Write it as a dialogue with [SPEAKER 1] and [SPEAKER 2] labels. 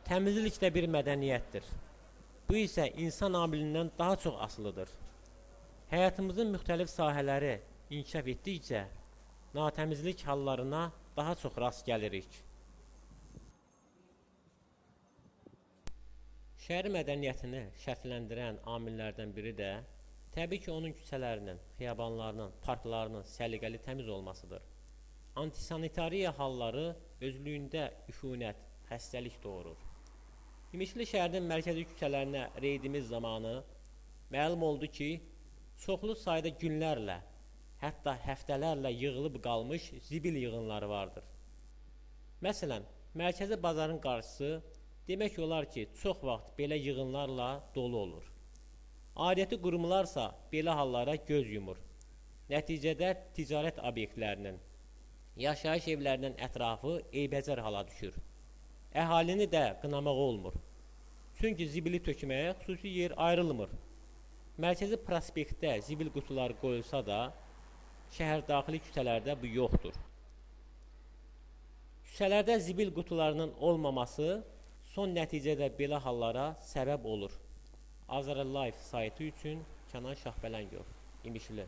[SPEAKER 1] Təmizlik də bir mədəniyyətdir. Bu isə insan amilindən daha çox asılıdır. Həyatımızın müxtəlif sahələri inkişaf etdikcə natəmizlik hallarına daha çox rast gəlirik. Şəhər mədəniyyətini şərtləndirən amillərdən biri də təbii ki, onun küçələrinin, xiyabanlarının, parklarının səliqəli təmiz olmasıdır. Antisanitariya halları özlüyündə üfunət, xəstəlik doğurur. İmişli şəhərin mərkəzi küçələrinə reydimiz zamanı məlum oldu ki, çoxlu sayda günlərlə, hətta həftələrlə yığılıb qalmış zibil yığınları vardır. Məsələn, mərkəzi bazarın qarşısı demək olar ki, çox vaxt belə yığınlarla dolu olur. Aidiyyəti qurumlarsa belə hallara göz yumur. Nəticədə ticarət obyektlərinin, yaşayış evlərinin ətrafı eybəcər hala düşür. Əhalini də qınamaq olmur. Çünki zibili tökməyə xüsusi yer ayrılmır. Mərkəzi prospektdə zibil qutuları qoyulsa da, şəhər daxili küçələrdə bu yoxdur. Küçələrdə zibil qutularının olmaması son nəticədə belə hallara səbəb olur. Azərlife saytı üçün Kənan Şahbələngov, İmişli.